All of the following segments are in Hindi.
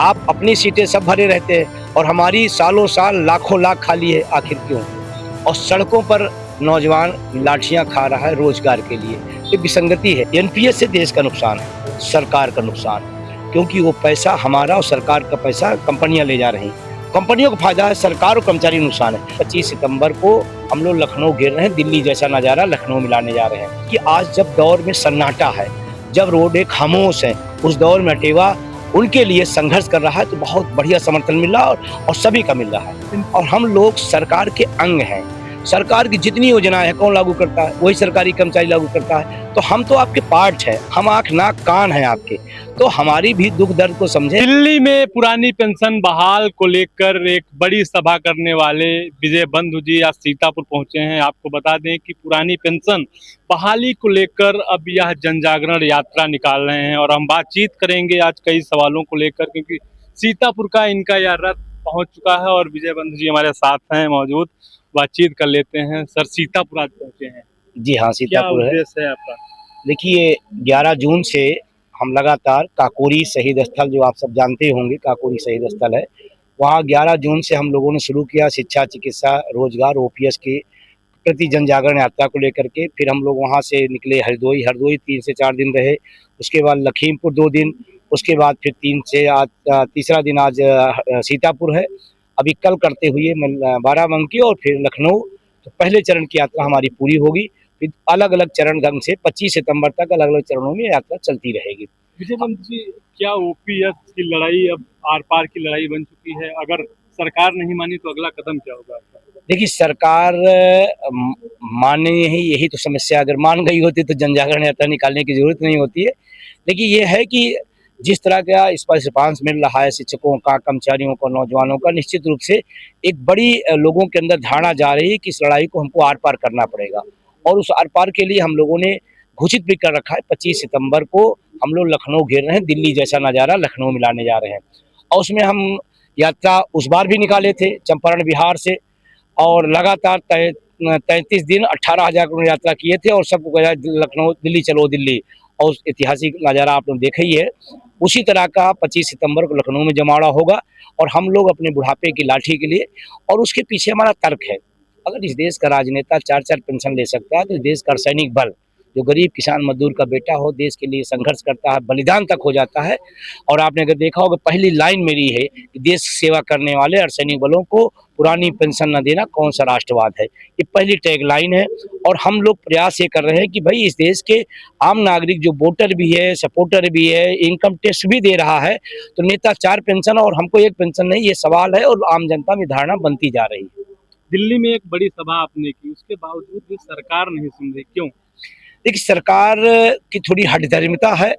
आप अपनी सीटें सब भरे रहते हैं और हमारी सालों साल लाखों लाख खाली है, आखिर क्यों? और सड़कों पर नौजवान लाठियां खा रहा है रोजगार के लिए। ये विसंगति है। एनपीएस से देश का नुकसान है, सरकार का नुकसान, क्योंकि वो पैसा हमारा और सरकार का पैसा कंपनियां ले जा रही हैं। कंपनियों को फायदा है, सरकार और कर्मचारी नुकसान है। 25 सितंबर को हम लोग लखनऊ घेर रहे हैं, दिल्ली जैसा नजारा लखनऊ में लाने जा रहे हैं कि आज जब दौर में सन्नाटा है, जब रोडें खामोश हैं, उस दौर में अटेवा उनके लिए संघर्ष कर रहा है, तो बहुत बढ़िया समर्थन मिल रहा है और सभी का मिल रहा है। और हम लोग सरकार के अंग हैं। सरकार की जितनी योजनाएं हैं कौन लागू करता है? वही सरकारी कर्मचारी लागू करता है। तो हम तो आपके पार्ट हैं, हम आंख नाक कान हैं आपके, तो हमारी भी दुख दर्द को समझे। दिल्ली में पुरानी पेंशन बहाल को लेकर एक बड़ी सभा करने वाले विजय बंधु जी आज सीतापुर पहुंचे हैं। आपको बता दें कि पुरानी पेंशन बहाली को लेकर अब यह जन जागरण यात्रा निकाल रहे हैं और हम बातचीत करेंगे आज कई सवालों को लेकर, क्योंकि सीतापुर का इनका यह रथ पहुंच चुका है और विजय बंधु जी हमारे साथ हैं मौजूद। बातचीत कर लेते हैं। सर, सीतापुर आज पहुंचे हैं, जी हाँ, क्या सीतापुर है। उद्देश्य है आपका? देखिए, 11 जून से हम लगातार काकोरी शहीद स्थल, जो आप सब जानते होंगे काकोरी शहीद स्थल है, वहाँ 11 जून से हम लोगों ने शुरू किया शिक्षा, चिकित्सा, रोजगार, ओपीएस के प्रति जन जागरण यात्रा को लेकर के। फिर हम लोग वहाँ से निकले हरदोई 3 से 4 दिन रहे। उसके बाद लखीमपुर 2 दिन, उसके बाद फिर 3 से आज तीसरा दिन आज सीतापुर है। अभी कल करते हुए बाराबंकी और फिर लखनऊ। तो पहले चरण की यात्रा हमारी पूरी होगी। फिर अलग अलग चरण ढंग से 25 सितंबर तक अलग अलग चरणों में यात्रा चलती रहेगी। विजय बंधु जी, क्या ओपीएस की लड़ाई अब आर पार की लड़ाई बन चुकी है? अगर सरकार नहीं मानी तो अगला कदम क्या होगा आपका? देखिए, सरकार माने ही, यही तो समस्या। अगर मान गई होती तो जन जागरण यात्रा निकालने की जरूरत नहीं होती है। लेकिन ये है कि जिस तरह का इस पर रिस्पांस मिल रहा है शिक्षकों का, कर्मचारियों का, नौजवानों का, निश्चित रूप से एक बड़ी लोगों के अंदर धारणा जा रही है कि इस लड़ाई को हमको आर पार करना पड़ेगा। और उस आर पार के लिए हम लोगों ने घोषित भी कर रखा है, 25 सितंबर को हम लोग लखनऊ घेर रहे हैं, दिल्ली जैसा नज़ारा लखनऊ में लाने जा रहे हैं। और उसमें हम यात्रा उस बार भी निकाले थे चंपारण बिहार से, और लगातार 33 दिन 18,000 किलोमीटर यात्रा किए थे और सबको कहा लखनऊ दिल्ली चलो दिल्ली। और उस ऐतिहासिक नज़ारा आप लोग देखा ही है। उसी तरह का 25 सितंबर को लखनऊ में जमावड़ा होगा और हम लोग अपने बुढ़ापे की लाठी के लिए, और उसके पीछे हमारा तर्क है, अगर इस देश का राजनेता 4-4 पेंशन ले सकता है तो इस देश का सैनिक बल, जो गरीब किसान मजदूर का बेटा हो, देश के लिए संघर्ष करता है, बलिदान तक हो जाता है। और आपने अगर देखा होगा, पहली लाइन मेरी है कि देश सेवा करने वाले और सैनिक बलों को पुरानी पेंशन न देना कौन सा राष्ट्रवाद है। ये पहली टैग लाइन है। और हम लोग प्रयास ये कर रहे हैं कि भाई इस देश के आम नागरिक जो वोटर भी है, सपोर्टर भी है, इनकम टैक्स भी दे रहा है, तो नेता 4 पेंशन और हमको 1 पेंशन नहीं, ये सवाल है और आम जनता में धारणा बनती जा रही है। दिल्ली में एक बड़ी सभा आपने की, उसके बावजूद भी सरकार नहीं सुन रही, क्यों? देखिए, सरकार की थोड़ी हठधर्मिता है,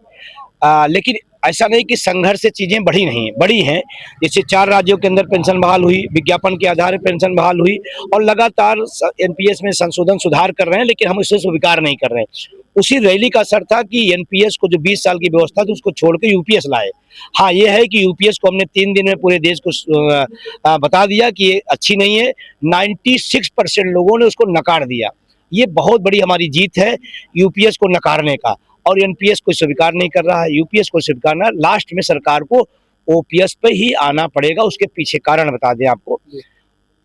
लेकिन ऐसा नहीं कि संघर्ष से चीज़ें बड़ी हैं। जैसे 4 राज्यों के अंदर पेंशन बहाल हुई, विज्ञापन के आधार पर पेंशन बहाल हुई, और लगातार एनपीएस में संशोधन सुधार कर रहे हैं, लेकिन हम इसे स्वीकार नहीं कर रहे हैं। उसी रैली का असर था कि एनपीएस को जो 20 साल की व्यवस्था थी उसको छोड़ के यूपीएस लाए। हाँ, ये है कि यूपीएस को हमने 3 दिन में पूरे देश को बता दिया कि ये अच्छी नहीं है। 96% लोगों ने उसको नकार दिया। ये बहुत बड़ी हमारी जीत है यूपीएस को नकारने का। और एनपीएस को स्वीकार नहीं कर रहा है, यूपीएस को स्वीकारना, लास्ट में सरकार को ओपीएस पे ही आना पड़ेगा। उसके पीछे कारण बता दें आपको,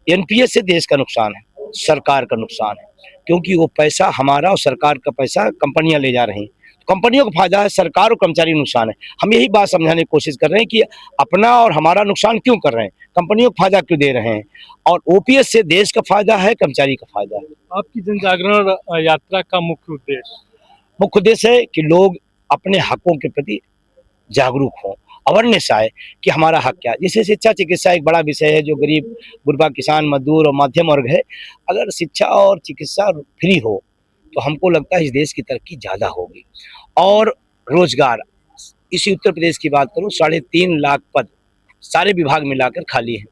एनपीएस से देश का नुकसान है, सरकार का नुकसान है, क्योंकि वो पैसा हमारा और सरकार का पैसा कंपनियां ले जा रही हैं। कंपनियों को फायदा है, सरकार और कर्मचारी नुकसान है। हम यही बात समझाने की कोशिश कर रहे हैं कि अपना और हमारा नुकसान क्यों कर रहे हैं, कंपनियों को फायदा क्यों दे रहे हैं, और ओपीएस से देश का फायदा है, कर्मचारी का फायदा है। आपकी जन जागरण यात्रा का मुख्य उद्देश्य है कि लोग अपने हकों के प्रति जागरूक हों, अवेयरनेस आए कि हमारा हक क्या है। जैसे शिक्षा, चिकित्सा एक बड़ा विषय है, जो गरीब गुरबा किसान मजदूर और मध्यम वर्ग है, अगर शिक्षा और चिकित्सा फ्री हो तो हमको लगता है इस देश की तरक्की ज़्यादा होगी। और रोजगार, इसी उत्तर प्रदेश की बात करूँ, 3.5 लाख पद सारे विभाग मिलाकर खाली हैं,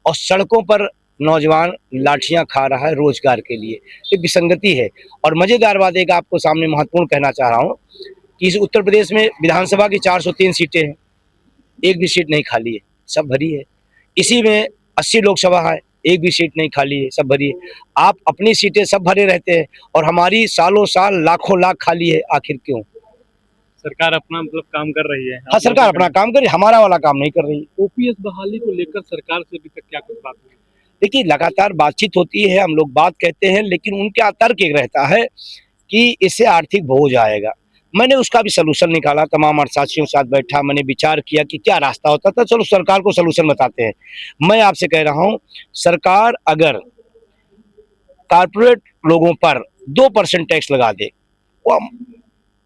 और सड़कों पर नौजवान लाठियां खा रहा है रोजगार के लिए। ये विसंगति है। और मजेदार बात एक आपको सामने महत्वपूर्ण कहना चाह रहा हूँ कि इस उत्तर प्रदेश में विधानसभा की 403 सीटें हैं, एक भी सीट नहीं खाली है, सब भरी है। इसी में 80 लोकसभा है, एक भी सीट नहीं खाली है, सब भरी है। आप अपनी सीटें सब भरे रहते हैं और हमारी सालों साल लाखों लाख खाली है, आखिर क्यों? सरकार अपना मतलब काम कर रही है। हाँ, सरकार अपना काम करे, हमारा वाला काम नहीं कर रही। ओपीएस बहाली को लेकर सरकार से अभी तक क्या कुछ बात हुई? देखिए, लगातार बातचीत होती है, हम लोग बात कहते हैं, लेकिन उनका तर्क एक रहता है कि इससे आर्थिक बोझ आएगा। मैंने उसका भी सलूशन निकाला, तमाम अर्थशास्त्रियों के साथ बैठा, मैंने विचार किया कि क्या रास्ता होता था, चलो सरकार को सलूशन बताते हैं। मैं आपसे कह रहा हूँ, सरकार अगर कॉर्पोरेट लोगों पर 2% टैक्स लगा दे, वो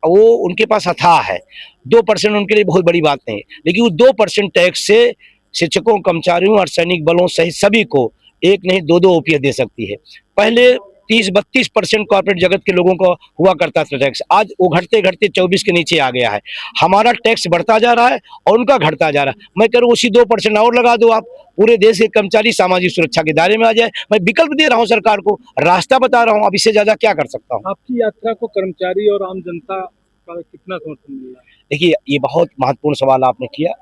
वो उनके पास अथाह है। 2% उनके लिए बहुत बड़ी बात नहीं है, लेकिन वो 2% टैक्स से शिक्षकों, कर्मचारियों, अर्धसैनिक बलों सहित सभी को एक नहीं दो ओपीएस दे सकती है। पहले 30-32% कॉर्पोरेट जगत के लोगों को हुआ करता था टैक्स, आज वो घटते घटते 24 के नीचे आ गया है। हमारा टैक्स बढ़ता जा रहा है और उनका घटता जा रहा है। मैं कह रहा हूँ उसी 2% और लगा दो आप, पूरे देश के कर्मचारी सामाजिक सुरक्षा के दायरे में आ जाए। मैं विकल्प दे रहा हूँ सरकार को, रास्ता बता रहा हूँ, अब इससे ज्यादा क्या कर सकता हूँ। आपकी यात्रा को कर्मचारी और आम जनता का कितना समर्थन मिल रहा है? देखिए, ये बहुत महत्वपूर्ण सवाल आपने किया।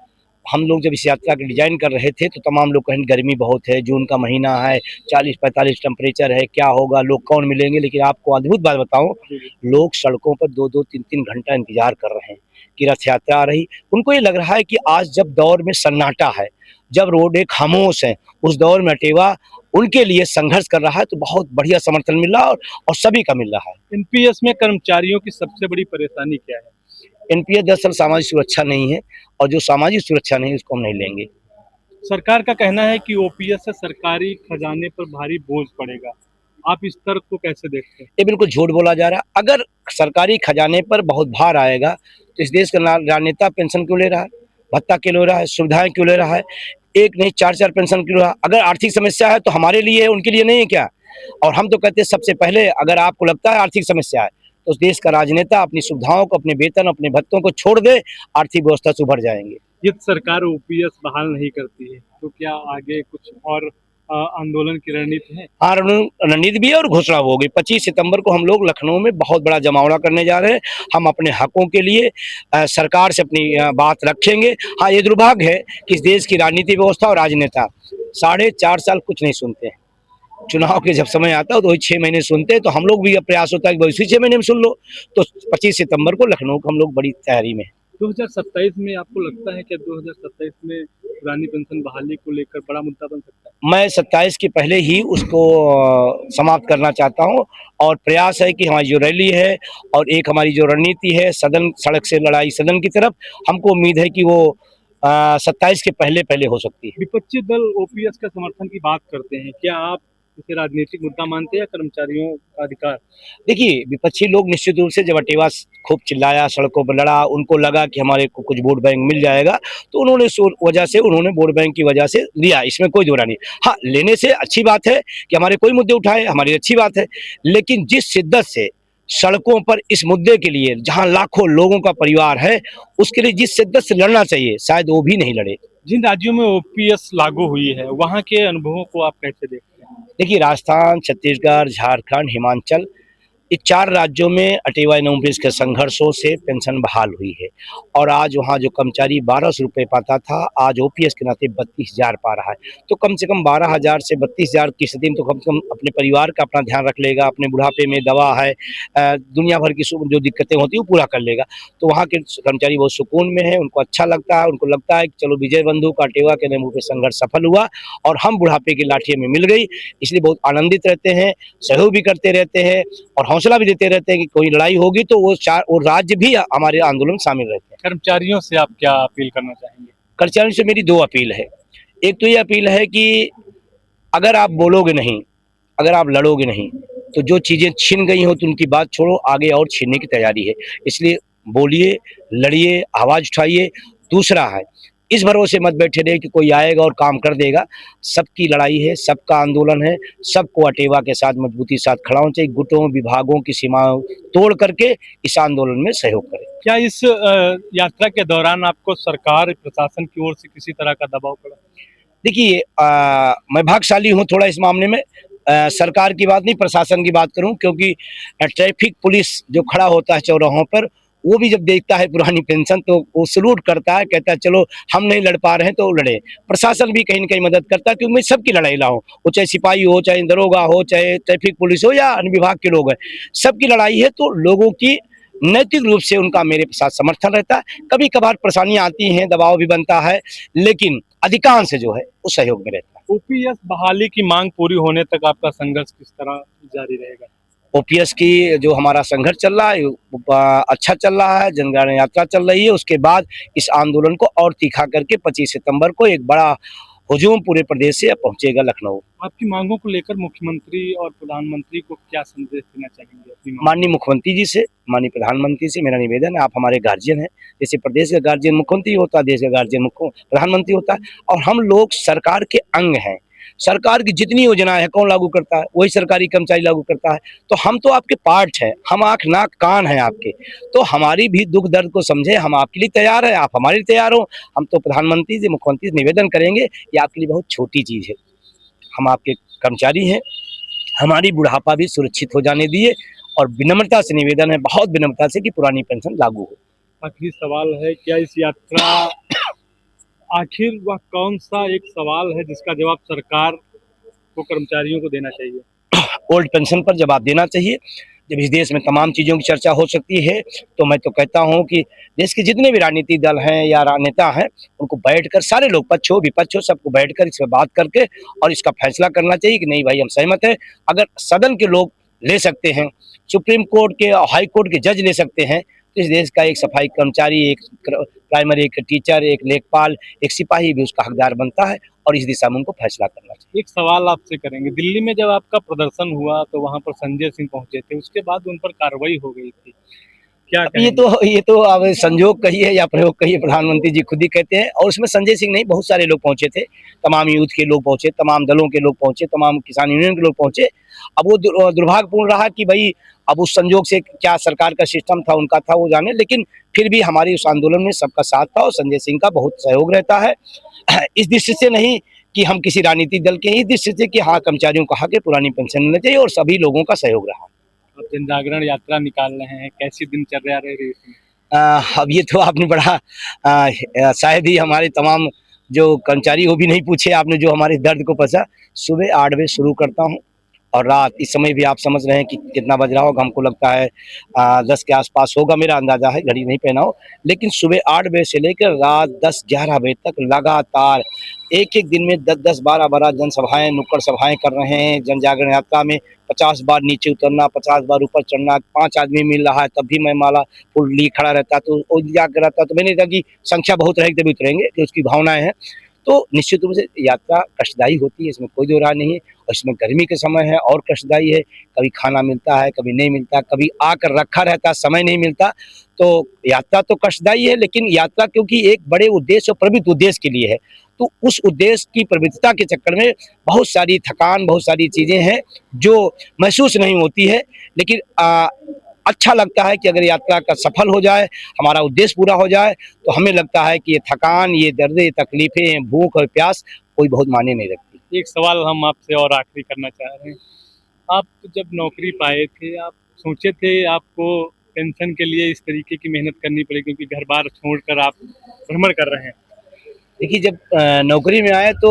हम लोग जब इस यात्रा की डिजाइन कर रहे थे तो तमाम लोग कहें गर्मी बहुत है, जून का महीना है, 40-45 टेम्परेचर है, क्या होगा, लोग कौन मिलेंगे। लेकिन आपको अद्भुत बात बताऊं, लोग सड़कों पर 2-2 3-3 घंटा इंतजार कर रहे हैं कि रथ यात्रा आ रही। उनको ये लग रहा है कि आज जब दौर में सन्नाटा है, जब रोड एक खामोश है, उस दौर में अटेवा उनके लिए संघर्ष कर रहा है, तो बहुत बढ़िया समर्थन मिल रहा है और सभी का मिल रहा है। एनपीएस में कर्मचारियों की सबसे बड़ी परेशानी क्या है? एनपीएस दरअसल सामाजिक सुरक्षा नहीं है, और जो सामाजिक सुरक्षा नहीं है उसको हम नहीं लेंगे। सरकार का कहना है कि ओपीएस से सरकारी खजाने पर भारी बोझ पड़ेगा। आप इस तर्क को कैसे देखते हैं? ये बिल्कुल झूठ बोला जा रहा है। अगर सरकारी खजाने पर बहुत भार आएगा तो इस देश का राजनेता पेंशन क्यों ले रहा है, भत्ता क्यों ले रहा है, सुविधाएं क्यों ले रहा है, एक नहीं 4-4 पेंशन क्यों ले रहा है। अगर आर्थिक समस्या है तो हमारे लिए है, उनके लिए नहीं है क्या। और हम तो कहते हैं सबसे पहले, अगर आपको लगता है आर्थिक समस्या है तो उस देश का राजनेता अपनी सुविधाओं को, अपने वेतन, अपने भत्तों को छोड़ दे, आर्थिक व्यवस्था से उभर जाएंगे। यदि सरकार ओपीएस बहाल नहीं करती है तो क्या आगे कुछ और आंदोलन की रणनीति है? हाँ, रणनीति भी है और घोषणा होगी। 25 सितंबर को हम लोग लखनऊ में बहुत बड़ा जमावड़ा करने जा रहे हैं। हम अपने हकों के लिए सरकार से अपनी बात रखेंगे। हाँ, ये दुर्भाग्य है कि इस देश की राजनीति व्यवस्था और राजनेता 4.5 साल कुछ नहीं सुनते हैं। चुनाव के जब समय आता है तो वही 6 महीने सुनते हैं, तो हम लोग भी अब प्रयास होता है कि इसी 6 महीने में सुन लो। तो 25 सितंबर को लखनऊ को हम लोग बड़ी तैयारी में। 2027 में आपको लगता है कि 2027 में पुरानी पेंशन बहाली को लेकर बड़ा मुद्दा बन सकता है? मैं 27 के पहले ही उसको समाप्त करना चाहता हूँ, और प्रयास है कि हमारी जो रैली है और एक हमारी जो रणनीति है, सदन सड़क से लड़ाई सदन की तरफ, हमको उम्मीद है कि वो 27 के पहले पहले हो सकती है। विपक्षी दल ओपीएस का समर्थन की बात करते हैं, क्या आप इसे राजनीतिक मुद्दा मानते हैं या कर्मचारियों का अधिकार? देखिए, विपक्षी लोग निश्चित रूप से जब अटेवा खूब चिल्लाया, सड़कों पर लड़ा, उनको लगा कि हमारे को कुछ वोट बैंक मिल जाएगा, तो उन्होंने इस वजह से, उन्होंने वोट बैंक की वजह से लिया, इसमें कोई दोहरा नहीं। हाँ, लेने से अच्छी बात है कि हमारे कोई मुद्दे उठाए, हमारी अच्छी बात है, लेकिन जिस शिद्दत से सड़कों पर इस मुद्दे के लिए, जहां लाखों लोगों का परिवार है, उसके लिए जिस शिद्दत से लड़ना चाहिए, शायद वो भी नहीं लड़े। जिन राज्यों में ओपीएस लागू हुई है वहां के अनुभवों को आप कैसे देखते हैं? देखिए, राजस्थान, छत्तीसगढ़, झारखंड, हिमाचल, ये 4 राज्यों में अटेवा नवम्बरिस के संघर्षों से पेंशन बहाल हुई है, और आज वहाँ जो कर्मचारी 1200 रुपये पाता था, आज ओपीएस के नाते 32,000 पा रहा है। तो कम से कम 12,000 से 32,000 की स्थिति में तो कम से कम अपने परिवार का अपना ध्यान रख लेगा, अपने बुढ़ापे में दवा है, दुनिया भर की जो दिक्कतें होती हैं वो पूरा कर लेगा। तो वहाँ के कर्मचारी बहुत सुकून में है, उनको अच्छा लगता है, उनको लगता है कि चलो विजय बंधु का अटेवा के नेमू पे संघर्ष सफल हुआ और हम बुढ़ापे की लाठी हमें मिल गई, इसलिए बहुत आनंदित रहते हैं, सहयोग भी करते रहते हैं और हौसला भी देते रहते हैं कि कोई लड़ाई होगी तो वो राज्य भी हमारे आंदोलन में शामिल रहते हैं। कर्मचारियों से आप क्या अपील करना चाहेंगे? कर्मचारियों से मेरी 2 अपील है। एक तो ये अपील है कि अगर आप बोलोगे नहीं, अगर आप लड़ोगे नहीं, तो जो चीज़ें छिन गई हो तो उनकी बात छोड़ो, आगे और छीनने की तैयारी है। इसलिए बोलिए, लड़िए, आवाज़ उठाइए। दूसरा है, इस भरोसे मत बैठे रहिए कि कोई आएगा और काम कर देगा। सबकी लड़ाई है, सबका आंदोलन है, सबको अटेवा के साथ मजबूती के साथ खड़ा होना चाहिए। गुटों, विभागों की सीमाओं तोड़ करके इस आंदोलन में सहयोग करें। क्या इस यात्रा के दौरान आपको सरकार, प्रशासन की ओर से किसी तरह का दबाव पड़ा? देखिए, मैं भाग्यशाली हूँ थोड़ा इस मामले में। सरकार की बात नहीं, प्रशासन की बात करूँ, क्योंकि ट्रैफिक पुलिस जो खड़ा होता है चौराहों पर, वो भी जब देखता है पुरानी पेंशन तो वो सलूट करता है, कहता है चलो हम नहीं लड़ पा रहे हैं तो लड़े। प्रशासन भी कहीं न कहीं मदद करता है, क्योंकि मैं सबकी लड़ाई लाऊं, वो चाहे सिपाही हो, चाहे दरोगा हो, चाहे ट्रैफिक पुलिस हो या अन्य विभाग के लोग हैं, सबकी लड़ाई है। तो लोगों की नैतिक रूप से उनका मेरे साथ समर्थन रहता है। कभी कभार परेशानियां आती हैं, दबाव भी बनता है, लेकिन अधिकांश जो है वो सहयोग में रहता है। ओपीएस बहाली की मांग पूरी होने तक आपका संघर्ष किस तरह जारी रहेगा? ओपीएस की जो हमारा संघर्ष चल रहा है अच्छा चल रहा है, जनगणना यात्रा चल रही है। उसके बाद इस आंदोलन को और तीखा करके 25 सितंबर को एक बड़ा हुजूम पूरे प्रदेश से पहुंचेगा लखनऊ। आपकी मांगों को लेकर मुख्यमंत्री और प्रधानमंत्री को क्या संदेश देना चाहेंगे अपनी मांग? माननीय मुख्यमंत्री जी से, माननीय प्रधानमंत्री से मेरा निवेदन है, आप हमारे गार्जियन हैं। जैसे प्रदेश का गार्जियन मुख्यमंत्री होता है, देश का गार्जियन मुख्य प्रधानमंत्री होता है, और हम लोग सरकार के अंग हैं। सरकार की जितनी योजनाएं हैं कौन लागू करता है? वही सरकारी कर्मचारी लागू करता है। तो हम तो आपके पार्ट हैं, हम आंख नाक कान हैं आपके, तो हमारी भी दुख दर्द को समझे, हम आपके लिए तैयार हैं, आप हमारे लिए तैयार हो। हम तो प्रधानमंत्री से, मुख्यमंत्री से निवेदन करेंगे, ये आपके लिए बहुत छोटी चीज है। हम आपके कर्मचारी हैं, हमारी बुढ़ापा भी सुरक्षित हो जाने दिए, और विनम्रता से निवेदन है, बहुत विनम्रता से, कि पुरानी पेंशन लागू हो। आखिरी सवाल है, क्या इस यात्रा आखिर वह कौन सा एक सवाल है जिसका जवाब सरकार को कर्मचारियों को देना चाहिए? ओल्ड पेंशन पर जवाब देना चाहिए। जब इस देश में तमाम चीज़ों की चर्चा हो सकती है, तो मैं तो कहता हूं कि देश के जितने भी राजनीतिक दल हैं या नेता हैं, उनको बैठकर, सारे लोग, पक्ष हो विपक्ष हो, सबको बैठकर इस पर बात करके और इसका फैसला करना चाहिए कि नहीं भाई हम सहमत हैं। अगर सदन के लोग ले सकते हैं, सुप्रीम कोर्ट के, हाई कोर्ट के जज ले सकते हैं, तो इस देश का एक सफाई कर्मचारी, एक प्राइमरी, एक टीचर, एक लेखपाल, एक सिपाही भी उसका हकदार बनता है, और इस दिशा में उनको फैसला करना चाहिए। एक सवाल आपसे करेंगे, दिल्ली में जब आपका प्रदर्शन हुआ तो वहां पर संजय सिंह पहुंचे थे, उसके बाद उन पर कार्रवाई हो गई थी, क्या अब कहेंगे? ये तो अब संजोग कहिए या प्रयोग कहिए, प्रधानमंत्री जी खुद ही कहते हैं। और उसमें संजय सिंह नहीं, बहुत सारे लोग पहुंचे थे, तमाम यूथ के लोग पहुंचे, तमाम दलों के लोग पहुंचे, तमाम किसान यूनियन के लोग पहुंचे। अब वो दुर्भाग्यपूर्ण रहा कि भाई अब उस संजोग से क्या सरकार का सिस्टम था, उनका था, वो जाने, लेकिन फिर भी हमारी उस आंदोलन में सबका साथ था, और संजय सिंह का बहुत सहयोग रहता है। इस दृष्टि से नहीं कि हम किसी राजनीतिक दल के, इस दृष्टि से कि हाँ, कर्मचारियों को हक है, पुरानी पेंशन मिलनी चाहिए, और सभी लोगों का सहयोग रहा। आप जन जागरण यात्रा निकाल रहे हैं, कैसी दिनचर्या रह रही है? अब ये तो आपने बड़ा शायद ही हमारे तमाम जो कर्मचारी वो भी नहीं पूछे आपने, जो हमारे दर्द को पचा। सुबह 8 बजे शुरू करता हूँ, और रात, इस समय भी आप समझ रहे हैं कि कितना बज रहा होगा, हमको लगता है 10 के आसपास होगा, मेरा अंदाजा है, घड़ी नहीं पहना हो। लेकिन सुबह 8 बजे से लेकर रात 10-11 बजे तक लगातार एक-एक दिन में 10-10, 12-12 जनसभाएं, नुक्कड़ सभाएं कर रहे हैं। जन जागरण यात्रा में 50 बार नीचे उतरना, 50 बार ऊपर चढ़ना, 5 आदमी मिल रहा है तब भी मैं माला फूल लिए खड़ा रहता, तो वो जाकर रहता, तो मैंने कहा कि संख्या बहुत रहेगी तभी उतरेंगे, कि उसकी भावनाएं हैं। तो निश्चित रूप से यात्रा कष्टदायी होती है, इसमें कोई दो राय नहीं है, और इसमें गर्मी के समय है और कष्टदायी है। कभी खाना मिलता है, कभी नहीं मिलता, कभी आकर रखा रहता, समय नहीं मिलता। तो यात्रा तो कष्टदायी है, लेकिन यात्रा क्योंकि एक बड़े उद्देश्य और प्रवृत्त उद्देश्य के लिए है, तो उस उद्देश्य की प्रवृत्तता के चक्कर में बहुत सारी थकान, बहुत सारी चीज़ें हैं जो महसूस नहीं होती है। लेकिन अच्छा लगता है कि अगर यात्रा का सफल हो जाए, हमारा उद्देश्य पूरा हो जाए, तो हमें लगता है कि ये थकान, ये दर्द, ये तकलीफें, भूख और प्यास कोई बहुत मायने नहीं रखती। एक सवाल हम आपसे और आखिरी करना चाह रहे हैं, आप जब नौकरी पाए थे, आप सोचे थे आपको पेंशन के लिए इस तरीके की मेहनत करनी पड़ेगी, क्योंकि घर बार छोड़कर आप भ्रमण कर रहे हैं? देखिए, जब नौकरी में आए तो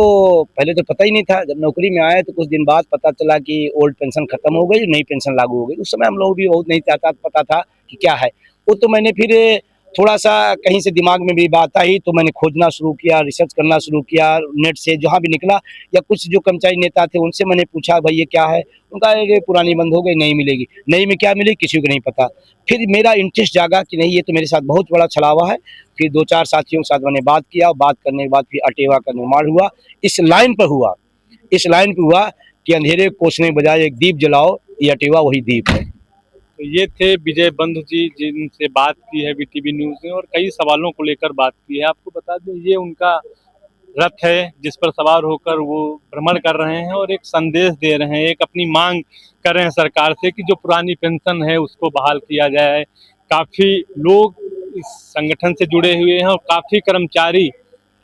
पहले तो पता ही नहीं था। जब नौकरी में आए तो कुछ दिन बाद पता चला कि ओल्ड पेंशन खत्म हो गई, नई पेंशन लागू हो गई। उस समय हम लोग भी बहुत नहीं पता था कि क्या है। वो तो मैंने फिर थोड़ा-सा कहीं से दिमाग में भी बात आई, तो मैंने खोजना शुरू किया, रिसर्च करना शुरू किया, नेट से जहाँ भी निकला, या कुछ जो कर्मचारी नेता थे उनसे मैंने पूछा, भाई ये क्या है? उनका ये पुरानी बंद हो गई, नई मिलेगी। नई में क्या मिलेगी किसी को नहीं पता। फिर मेरा इंटरेस्ट जागा कि नहीं, ये तो मेरे साथ बहुत बड़ा छलावा है। फिर 2-4 साथियों के साथ मैंने बात किया, और बात करने के बाद फिर अटेवा का निर्माण हुआ। इस लाइन पर हुआ, इस लाइन पे हुआ कि अंधेरे को कोसने के बजाय एक दीप जलाओ, ये अटेवा वही दीप है। तो ये थे विजय बंधु जी, जिनसे बात की है वीटीवी न्यूज़ ने, और कई सवालों को लेकर बात की है। आपको बता दें, ये उनका रथ है जिस पर सवार होकर वो भ्रमण कर रहे हैं और एक संदेश दे रहे हैं, एक अपनी मांग कर रहे हैं सरकार से कि जो पुरानी पेंशन है उसको बहाल किया जाए। काफ़ी लोग इस संगठन से जुड़े हुए हैं, और काफ़ी कर्मचारी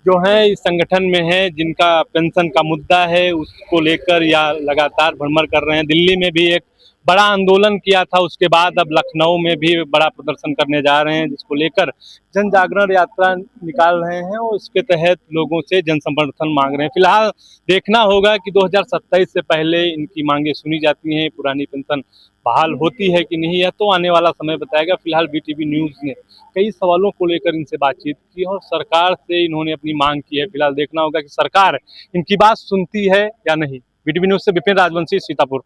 जो हैं इस संगठन में हैं, जिनका पेंशन का मुद्दा है उसको लेकर या लगातार भ्रमण कर रहे हैं। दिल्ली में भी एक बड़ा आंदोलन किया था, उसके बाद अब लखनऊ में भी बड़ा प्रदर्शन करने जा रहे हैं, जिसको लेकर जन जागरण यात्रा निकाल रहे हैं और इसके तहत लोगों से जन समर्थन मांग रहे हैं। फिलहाल देखना होगा कि 2027 से पहले इनकी मांगे सुनी जाती हैं, पुरानी पेंशन बहाल होती है कि नहीं, है तो आने वाला समय बताएगा। फिलहाल बीटीवी न्यूज़ ने कई सवालों को लेकर इनसे बातचीत की और सरकार से इन्होंने अपनी मांग की है। फिलहाल देखना होगा कि सरकार इनकी बात सुनती है या नहीं। बीटीवी न्यूज़ से विपिन राजवंशी, सीतापुर।